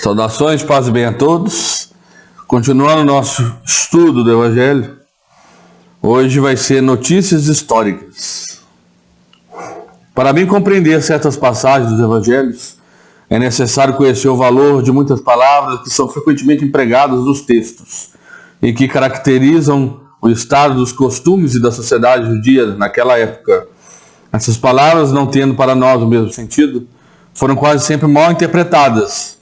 Saudações, paz e bem a todos. Continuando o nosso estudo do Evangelho, hoje vai ser notícias históricas. Para bem compreender certas passagens dos Evangelhos, é necessário conhecer o valor de muitas palavras que são frequentemente empregadas nos textos e que caracterizam o estado dos costumes e da sociedade judia naquela época. Essas palavras, não tendo para nós o mesmo sentido, foram quase sempre mal interpretadas,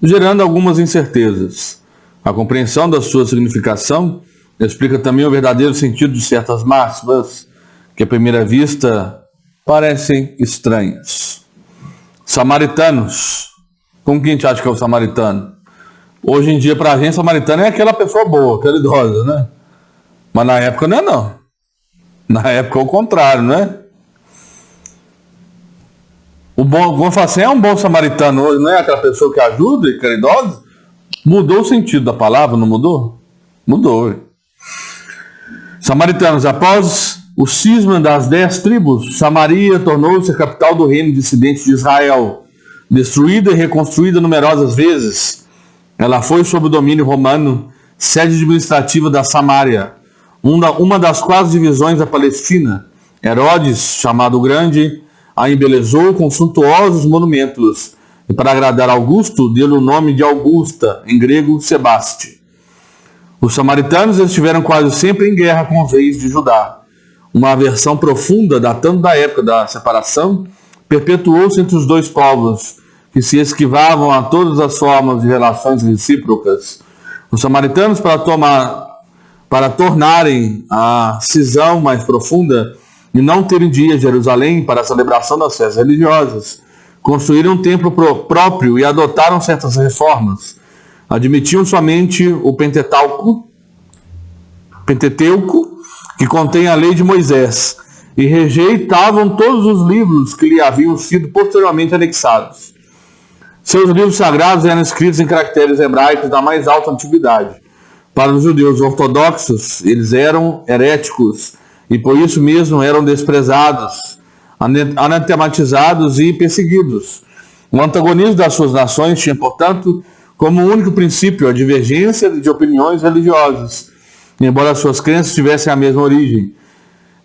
gerando algumas incertezas. A compreensão da sua significação explica também o verdadeiro sentido de certas máximas que à primeira vista parecem estranhas. Samaritanos. Como que a gente acha que é o samaritano? Hoje em dia, para a gente, samaritano é aquela pessoa boa, aquela idosa, né? Mas na época não é não. Na época é o contrário, né? Vamos falar assim, é um bom samaritano hoje, não é aquela pessoa que ajuda e caridosa? Mudou o sentido da palavra, não mudou? Mudou. Samaritanos, após o cisma das 10 tribos, Samaria tornou-se a capital do reino dissidente de Israel. Destruída e reconstruída numerosas vezes, ela foi sob o domínio romano, sede administrativa da Samária, uma das quatro divisões da Palestina. Herodes, chamado Grande, a embelezou com suntuosos monumentos, e para agradar Augusto, deu-lhe o nome de Augusta, em grego Sebaste. Os samaritanos estiveram quase sempre em guerra com os reis de Judá. Uma aversão profunda, datando da época da separação, perpetuou-se entre os dois povos, que se esquivavam a todas as formas de relações recíprocas. Os samaritanos, para tornarem a cisão mais profunda e não terem dia em Jerusalém para a celebração das festas religiosas, construíram um templo próprio e adotaram certas reformas. Admitiam somente o Pentateuco, que contém a lei de Moisés, e rejeitavam todos os livros que lhe haviam sido posteriormente anexados. Seus livros sagrados eram escritos em caracteres hebraicos da mais alta antiguidade. Para os judeus ortodoxos, eles eram heréticos e por isso mesmo eram desprezados, anatematizados e perseguidos. O antagonismo das suas nações tinha, portanto, como único princípio a divergência de opiniões religiosas, embora suas crenças tivessem a mesma origem.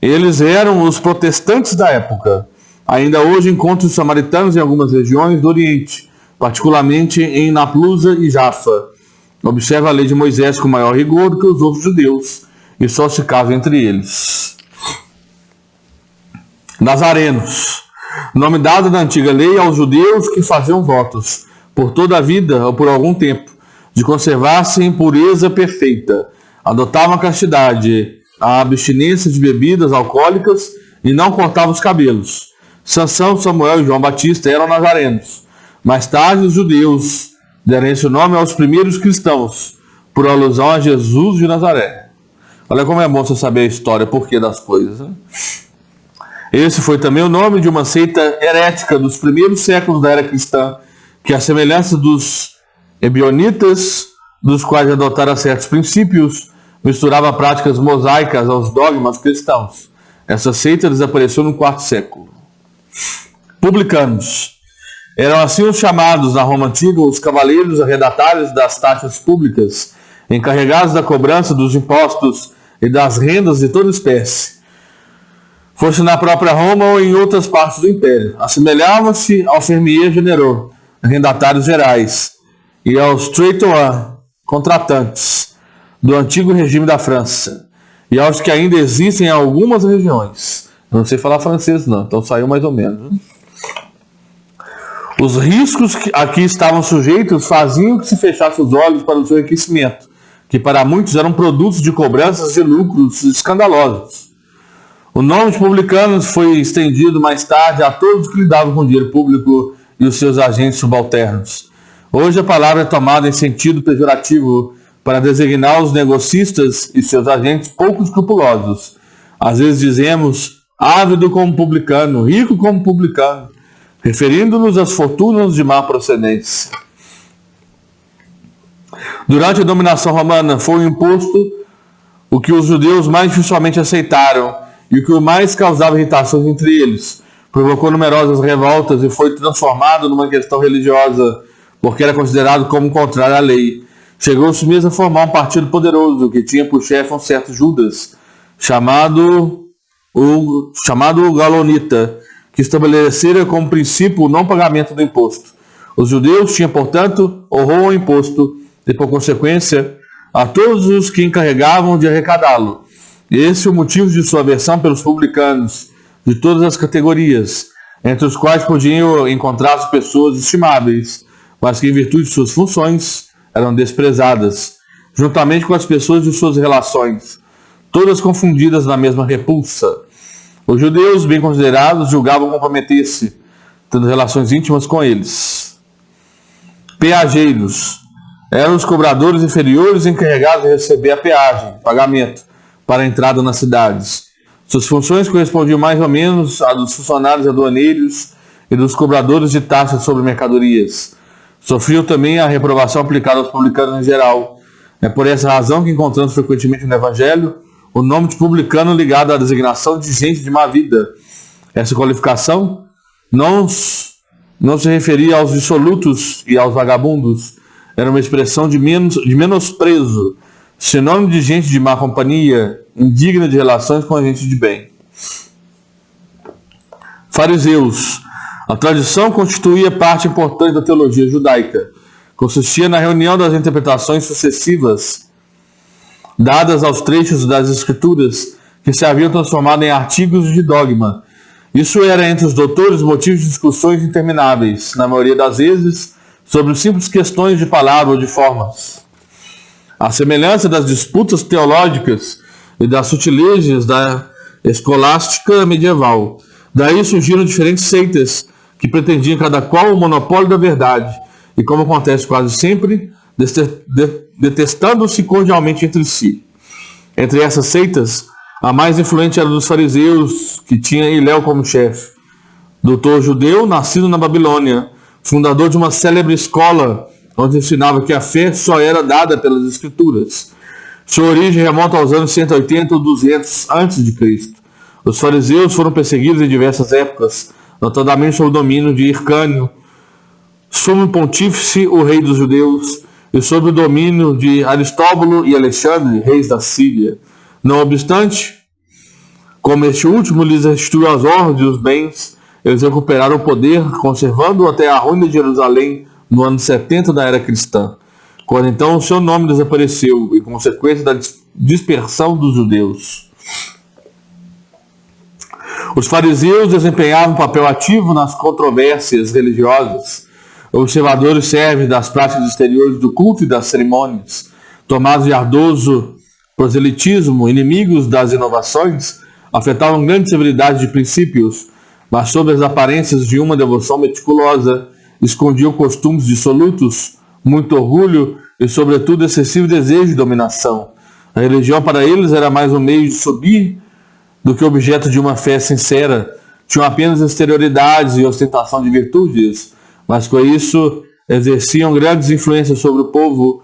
Eles eram os protestantes da época. Ainda hoje encontram os samaritanos em algumas regiões do Oriente, particularmente em Naplusa e Jafa. Observa a lei de Moisés com maior rigor do que os outros judeus, e só se casa entre eles. Nazarenos. Nome dado na antiga lei aos judeus que faziam votos, por toda a vida ou por algum tempo, de conservar-se em pureza perfeita. Adotavam a castidade, a abstinência de bebidas alcoólicas e não cortavam os cabelos. Sansão, Samuel e João Batista eram nazarenos. Mais tarde, os judeus deram esse nome aos primeiros cristãos, por alusão a Jesus de Nazaré. Olha como é bom você saber a história, porquê das coisas, né? Esse foi também o nome de uma seita herética dos primeiros séculos da era cristã, que, à semelhança dos ebionitas, dos quais adotaram certos princípios, misturava práticas mosaicas aos dogmas cristãos. Essa seita desapareceu no IV século. Publicanos. Eram assim os chamados na Roma antiga os cavaleiros arredatários das taxas públicas, encarregados da cobrança dos impostos e das rendas de toda espécie, fosse na própria Roma ou em outras partes do Império. Assemelhavam-se ao fermier general, arrendatários gerais, e aos traitors, contratantes, do antigo regime da França, e aos que ainda existem em algumas regiões. Eu não sei falar francês não, então saiu mais ou menos, né? Os riscos que aqui estavam sujeitos faziam que se fechasse os olhos para o seu enriquecimento, que para muitos eram produtos de cobranças de lucros escandalosos. O nome de publicanos foi estendido mais tarde a todos que lidavam com o dinheiro público e os seus agentes subalternos. Hoje a palavra é tomada em sentido pejorativo para designar os negocistas e seus agentes pouco escrupulosos. Às vezes dizemos ávido como publicano, rico como publicano, referindo-nos às fortunas de má procedência. Durante a dominação romana foi imposto o que os judeus mais dificilmente aceitaram e o que mais causava irritações entre eles. Provocou numerosas revoltas e foi transformado numa questão religiosa porque era considerado como contrário à lei. Chegou-se mesmo a formar um partido poderoso, que tinha por chefe um certo Judas, chamado Galonita, que estabelecera como princípio o não pagamento do imposto. Os judeus tinham, portanto, horror ao imposto e, por consequência, a todos os que encarregavam de arrecadá-lo. Esse é o motivo de sua aversão pelos publicanos, de todas as categorias, entre os quais podiam encontrar-se pessoas estimáveis, mas que, em virtude de suas funções, eram desprezadas, juntamente com as pessoas de suas relações, todas confundidas na mesma repulsa. Os judeus, bem considerados, julgavam comprometer-se, tendo relações íntimas com eles. Peageiros eram os cobradores inferiores encarregados de receber a peagem, pagamento, para a entrada nas cidades. Suas funções correspondiam mais ou menos à dos funcionários aduaneiros e dos cobradores de taxas sobre mercadorias. Sofriam também a reprovação aplicada aos publicanos em geral. É por essa razão que encontramos frequentemente no Evangelho o nome de publicano ligado à designação de gente de má vida. Essa qualificação não se referia aos dissolutos e aos vagabundos. Era uma expressão de menosprezo, sinônimo de gente de má companhia, indigna de relações com a gente de bem. Fariseus. A tradição constituía parte importante da teologia judaica. Consistia na reunião das interpretações sucessivas dadas aos trechos das Escrituras que se haviam transformado em artigos de dogma. Isso era, entre os doutores, motivo de discussões intermináveis, na maioria das vezes, sobre simples questões de palavra ou de formas. A semelhança das disputas teológicas e das sutilezas da escolástica medieval. Daí surgiram diferentes seitas que pretendiam cada qual o monopólio da verdade e, como acontece quase sempre, detestando-se cordialmente entre si. Entre essas seitas, a mais influente era dos fariseus, que tinha Hilel como chefe. Doutor judeu, nascido na Babilônia, fundador de uma célebre escola, onde ensinava que a fé só era dada pelas Escrituras. Sua origem remonta aos anos 180 ou 200 a.C. Os fariseus foram perseguidos em diversas épocas, notadamente sob o domínio de Hircânio, sumo pontífice, o rei dos judeus, e sob o domínio de Aristóbulo e Alexandre, reis da Síria. Não obstante, como este último lhes restituiu as honras e os bens, eles recuperaram o poder, conservando-o até a ruína de Jerusalém no ano 70 da era cristã, quando então o seu nome desapareceu, em consequência da dispersão dos judeus. Os fariseus desempenhavam um papel ativo nas controvérsias religiosas. Observadores servem das práticas exteriores do culto e das cerimônias. Tomados de ardoso proselitismo, inimigos das inovações, afetavam grande severidade de princípios, mas sob as aparências de uma devoção meticulosa, escondiam costumes dissolutos, muito orgulho e, sobretudo, excessivo desejo de dominação. A religião para eles era mais um meio de subir do que objeto de uma fé sincera. Tinham apenas exterioridades e ostentação de virtudes, mas com isso exerciam grandes influências sobre o povo,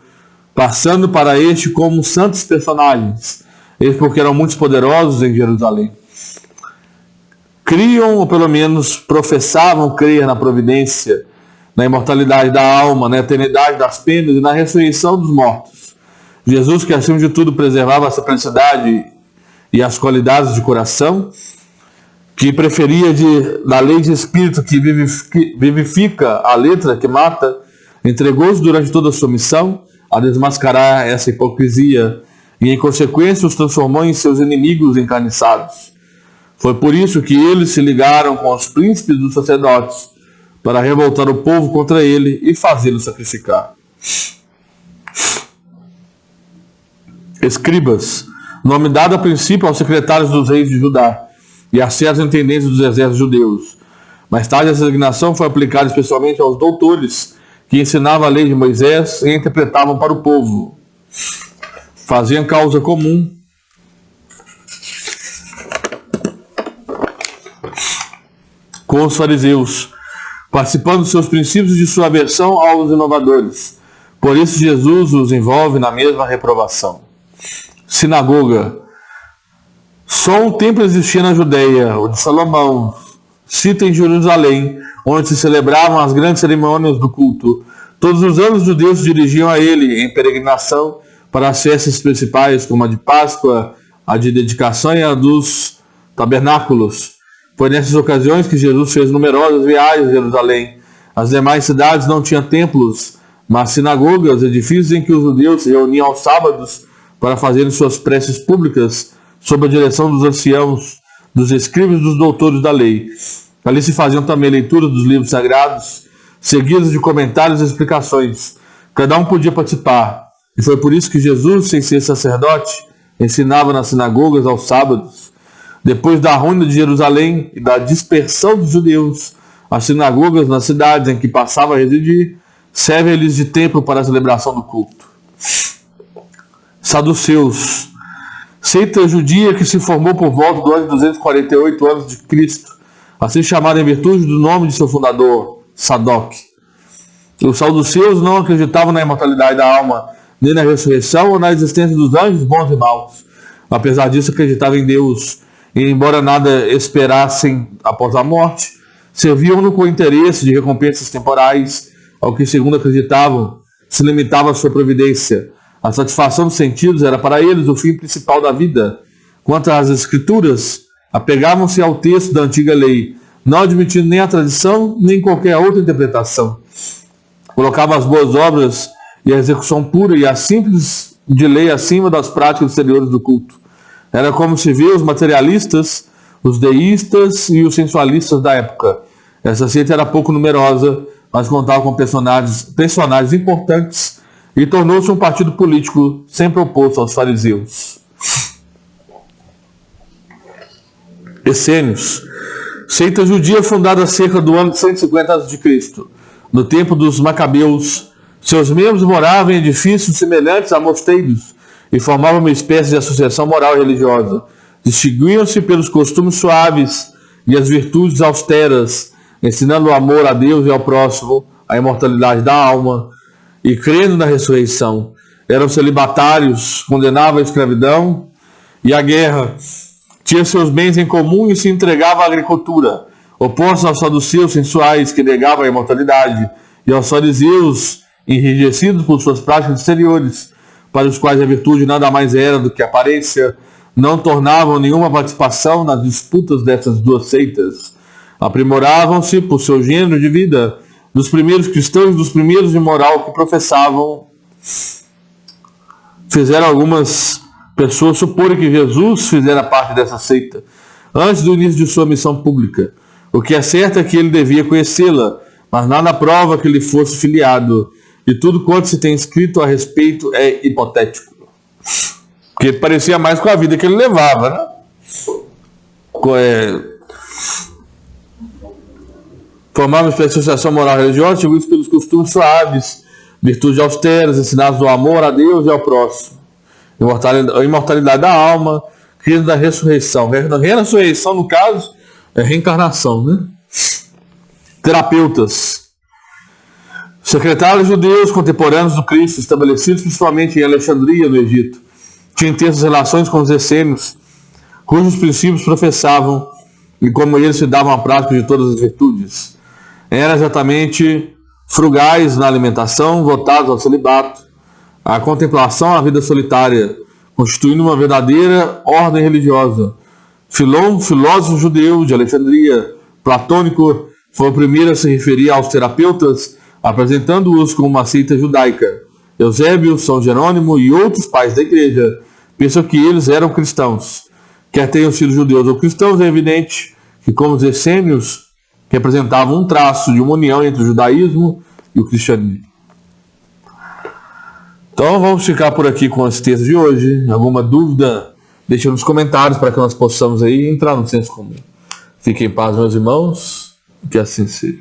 passando para este como santos personagens, eles porque eram muito poderosos em Jerusalém. Criam, ou pelo menos professavam crer na providência, na imortalidade da alma, na eternidade das penas e na ressurreição dos mortos. Jesus, que acima de tudo preservava a simplicidade e as qualidades de coração, que preferia da lei de espírito que vivifica a letra que mata, entregou-se durante toda a sua missão a desmascarar essa hipocrisia e, em consequência, os transformou em seus inimigos encarniçados. Foi por isso que eles se ligaram com os príncipes dos sacerdotes para revoltar o povo contra ele e fazê-lo sacrificar. Escribas, nome dado a princípio aos secretários dos reis de Judá e a certos intendentes dos exércitos judeus. Mais tarde, essa designação foi aplicada especialmente aos doutores, que ensinavam a lei de Moisés e interpretavam para o povo. Faziam causa comum com os fariseus, participando dos seus princípios e de sua aversão aos inovadores. Por isso, Jesus os envolve na mesma reprovação. Sinagoga. Só um templo existia na Judeia, o de Salomão, cita em Jerusalém, onde se celebravam as grandes cerimônias do culto. Todos os anos os judeus se dirigiam a ele em peregrinação para as festas principais, como a de Páscoa, a de dedicação e a dos tabernáculos. Foi nessas ocasiões que Jesus fez numerosas viagens a Jerusalém. As demais cidades não tinham templos, mas sinagogas, edifícios em que os judeus se reuniam aos sábados para fazerem suas preces públicas sob a direção dos anciãos, dos escribas e dos doutores da lei. Ali se faziam também leituras dos livros sagrados, seguidas de comentários e explicações. Cada um podia participar, e foi por isso que Jesus, sem ser sacerdote, ensinava nas sinagogas aos sábados. Depois da ruína de Jerusalém e da dispersão dos judeus, as sinagogas nas cidades em que passava a residir servem-lhes de templo para a celebração do culto. Saduceus, seita judia que se formou por volta do ano 248 a.C., assim chamada em virtude do nome de seu fundador, Sadoc. Os saduceus não acreditavam na imortalidade da alma, nem na ressurreição ou na existência dos anjos bons e maus. Apesar disso, acreditavam em Deus, e embora nada esperassem após a morte, serviam-no com interesse de recompensas temporais, ao que, segundo acreditavam, se limitava a sua providência. A satisfação dos sentidos era para eles o fim principal da vida. Quanto às escrituras, apegavam-se ao texto da antiga lei, não admitindo nem a tradição, nem qualquer outra interpretação. Colocavam as boas obras e a execução pura e a simples de lei acima das práticas exteriores do culto. Era como se vê os materialistas, os deístas e os sensualistas da época. Essa seita era pouco numerosa, mas contava com personagens importantes e tornou-se um partido político sempre oposto aos fariseus. Essênios, seita judia fundada cerca do ano 150 a.C., no tempo dos Macabeus. Seus membros moravam em edifícios semelhantes a mosteiros e formavam uma espécie de associação moral e religiosa. Distinguiam-se pelos costumes suaves e as virtudes austeras, ensinando o amor a Deus e ao próximo, a imortalidade da alma e crendo na ressurreição. Eram celibatários, condenavam a escravidão e a guerra. Tinham seus bens em comum e se entregavam à agricultura, opostos aos saduceus sensuais que negavam a imortalidade e aos fariseus enrijecidos por suas práticas exteriores, para os quais a virtude nada mais era do que aparência. Não tornavam nenhuma participação nas disputas dessas duas seitas. Aprimoravam-se por seu gênero de vida dos primeiros cristãos e dos primeiros de moral que professavam. Fizeram algumas pessoas suporem que Jesus fizera parte dessa seita antes do início de sua missão pública. O que é certo é que ele devia conhecê-la, mas nada prova que ele fosse filiado, e tudo quanto se tem escrito a respeito é hipotético. Porque parecia mais com a vida que ele levava, né? Formava uma espécie de associação moral religiosa, seguidos pelos costumes suaves, virtudes austeras, ensinados do amor a Deus e ao próximo. A imortalidade da alma, crise da ressurreição. Ressurreição, no caso, é reencarnação, né? Terapeutas. Secretários judeus contemporâneos do Cristo, estabelecidos principalmente em Alexandria, no Egito, tinham intensas relações com os essênios, cujos princípios professavam e como eles se davam a prática de todas as virtudes. Eram exatamente frugais na alimentação, votados ao celibato, à contemplação, à vida solitária, constituindo uma verdadeira ordem religiosa. Filon, filósofo judeu de Alexandria, platônico, foi o primeiro a se referir aos terapeutas, apresentando-os como uma seita judaica. Eusébio, São Jerônimo e outros pais da igreja pensam que eles eram cristãos. Quer tenham sido judeus ou cristãos, é evidente que, como os essênios, representavam um traço de uma união entre o judaísmo e o cristianismo. Então vamos ficar por aqui com esse texto de hoje. Alguma dúvida, deixe nos comentários para que nós possamos aí entrar no senso comum. Fiquem em paz, meus irmãos, que assim seja.